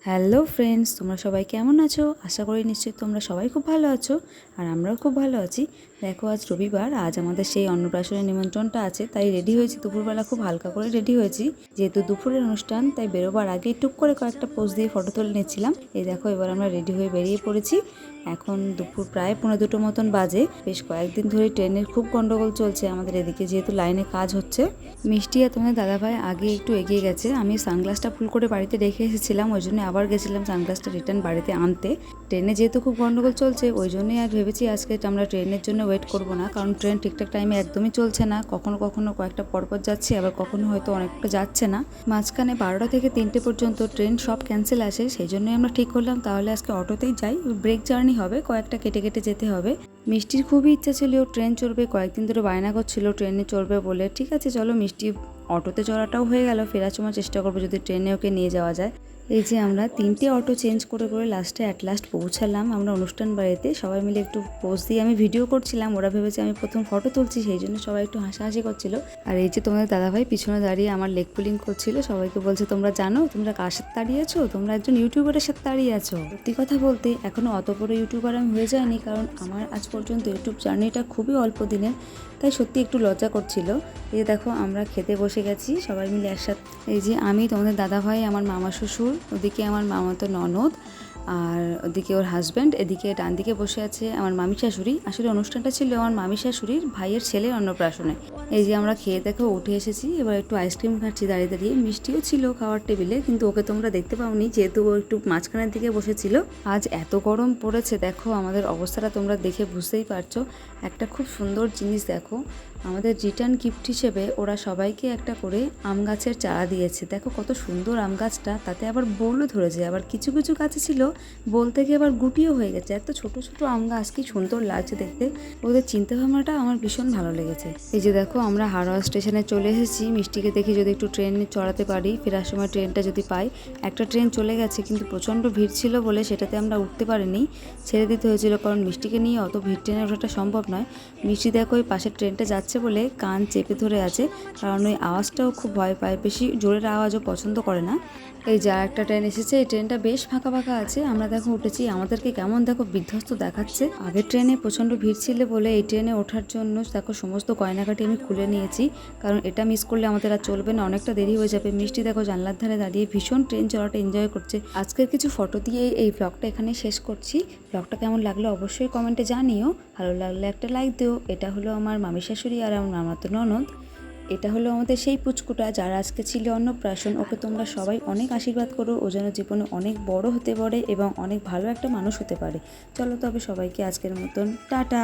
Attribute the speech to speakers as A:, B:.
A: Hello friends, তোমরা সবাই কেমন আছো? আশা করি নিশ্চয়ই তোমরা সবাই খুব ভালো আছো, আর আমরাও খুব ভালো আছি। দেখো, আজ রবিবার, আজ আমাদের সেই অন্নপ্রাশনের নিমন্ত্রণটা আছে, তাই রেডি হয়েছি। দুপুরবেলা খুব হালকা করে রেডি হয়েছি, যেহেতু দুপুরের অনুষ্ঠান, তাই বেরোবার আগে টুক করে কয়েকটা পোজ দিয়ে ফটো তুলে নিচ্ছিলাম। এই দেখো, এবার আমরা রেডি হয়ে বেরিয়ে পড়েছি। এখন দুপুর প্রায় 1:45 মতন বাজে। বেশ কয়েকদিন ধরে ট্রেনের খুব গন্ডগোল চলছে আমাদের এদিকে, যেহেতু লাইনে কাজ হচ্ছে। মিষ্টি আর তোমাদের দাদাভাই আগে একটু এগিয়ে গেছে। আমি সানগ্লাসটা ফুল করে বাড়িতে রেখে এসেছিলাম, ওই জন্য আবার গেছিলাম সানগ্লাসটা রিটার্ন বাড়িতে আনতে। ট্রেনে যেহেতু খুব গন্ডগোল চলছে, ওই জন্যই আর ভেবেছি আজকে আমরা ট্রেনের জন্য ওয়েট করব না, কারণ ট্রেন ঠিকঠাক টাইমে একদমই চলছে না। কখনো কখনো কয়েকটা পরপর যাচ্ছে, আবার কখনো হয়তো অনেকটা যাচ্ছে না। মাঝখানে 12টা থেকে 3টে পর্যন্ত ট্রেন সব ক্যান্সেল আসে, সেই জন্যই আমরা ঠিক করলাম তাহলে আজকে অটোতেই যাই। ব্রেক জার্নি হবে, কয়েকটা কেটে কেটে যেতে হবে। মিষ্টির খুবই ইচ্ছা ছিল ট্রেন চড়বে, কয়েকদিন ধরে বায়না করছিল ট্রেনে চড়বে বলে। ঠিক আছে, চলো, মিষ্টি অটোতে চড়াটাও হয়ে গেল। ফেরার সময় চেষ্টা করবো যদি ট্রেনে ওকে নিয়ে যাওয়া যায়। এই যে আমরা 3টে অটো চেঞ্জ করে করে লাস্ট পৌঁছালাম আমরা অনুষ্ঠান বাড়িতে। সবাই মিলে একটু পোজ দিয়ে আমি ভিডিও করছিলাম, ওরা ভেবেছে আমি প্রথম ফটো তুলছি, সেই জন্য সবাই একটু হাসাহাসি করছিল। আর এই যে তোমাদের দাদাভাই পিছনে দাঁড়িয়ে আমার লেগ পুলিং করছিল, সবাইকে বলছে তোমরা জানো তোমরা কার সাথে দাঁড়িয়ে আছো, তোমরা একজন ইউটিউবারের সাথে দাঁড়িয়ে আছো। সত্যি কথা বলতে এখনো অত বড় ইউটিউবার আমি হয়ে যায়নি, কারণ আমার আজ পর্যন্ত ইউটিউব জার্নিটা খুবই অল্প দিনের, তাই সত্যি একটু লজ্জা করছিল। এই যে দেখো, আমরা খেতে বসে গেছি সবাই মিলে একসাথে। এই যে আমি, তোমাদের দাদাভাই, আমার মামা শ্বশুর, ওদিকে আমার মামাতো ননদ, আর ওদিকে ওর হাজব্যান্ড, এদিকে ডান দিকে বসে আছে আমার মামি শাশুড়ি। আসলে অনুষ্ঠানটা ছিল আমার মামি শাশুড়ির ভাইয়ের ছেলের অন্নপ্রাশনে। এই যে আমরা খেয়ে দেখো উঠে এসেছি, এবার একটু আইসক্রিম খাচ্ছি দাঁড়িয়ে দাঁড়িয়ে। মিষ্টিও ছিল খাওয়ার টেবিলে, কিন্তু ওকে তোমরা দেখতে পাওনি, যেহেতু ও একটু মাঝখানের দিকে বসেছিল। আজ এত গরম পড়েছে, দেখো আমাদের অবস্থাটা তোমরা দেখে বুঝতেই পারছো। একটা খুব সুন্দর জিনিস দেখো, আমাদের রিটার্ন গিফট হিসেবে ওরা সবাইকে একটা করে আম গাছের চারা দিয়েছে। দেখো কত সুন্দর আম গাছটা, তাতে আবার বোলও ধরেছে, আবার কিছু কিছু গাছে ছিল বোল থেকে আবার গুটিও হয়ে গেছে। এত ছোট ছোট আম গাছ, কি সুন্দর লাগছে দেখতে। ওদের চিন্তাভাবনাটা আমার ভীষণ ভালো লেগেছে। এই যে দেখো, আমরা হাওড়া স্টেশনে চলে এসেছি। মিষ্টিকে দেখি যদি একটু ট্রেনে চড়াতে পারি, ফেরার সময় ট্রেনটা যদি পাই। একটা ট্রেন চলে গেছে, কিন্তু প্রচণ্ড ভিড় ছিল বলে সেটাতে আমরা উঠতে পারিনি, ছেড়ে দিতে হয়েছিল, কারণ মিষ্টিকে নিয়ে অত ভিড় ট্রেনে ওঠাটা সম্ভব নয়। মিষ্টি দেখো ওই পাশের ট্রেনটা যাচ্ছে বলে কান চেপে ধরে আছে, কারণ ওই আওয়াজটাও খুব ভয় পায়, বেশি জোরের আওয়াজও পছন্দ করে না। এই যা একটা ট্রেন এসেছে, এই ট্রেনটা বেশ ফাঁকা ফাঁকা আছে। আমরা দেখো উঠেছি, আমাদেরকে কেমন দেখো বিধ্বস্ত দেখাচ্ছে। আগের ট্রেনে প্রচণ্ড ভিড় ছিল বলে এই ট্রেনে ওঠার জন্য দেখো সমস্ত গয়নাকাটি আমি খুলে নিয়েছি, কারণ এটা মিস করলে আমাদের আর চলবে না, অনেকটা দেরি হয়ে যাবে। মিষ্টি দেখো জানলার ধারে দাঁড়িয়ে ভীষণ ট্রেন চড়াটা এনজয় করছে। আজকের কিছু ফটো দিয়ে এই ব্লগটা এখানে শেষ করছি। ব্লগটা কেমন লাগলো অবশ্যই কমেন্টে জানিও, ভালো লাগলে একটা লাইক দিও। এটা হলো আমার মামি শাশুড়ি আর আমার মামাতো ননদ। এটা হলো আমাদের সেই পুচকুটা যার আজকে ছিল অন্নপ্রাশন। ওকে তোমরা সবাই অনেক আশীর্বাদ করো, ও যেন জীবনে অনেক বড় হতে পারে এবং অনেক ভালো একটা মানুষ হতে পারে। চলো তবে সবাইকে আজকের মতন টাটা।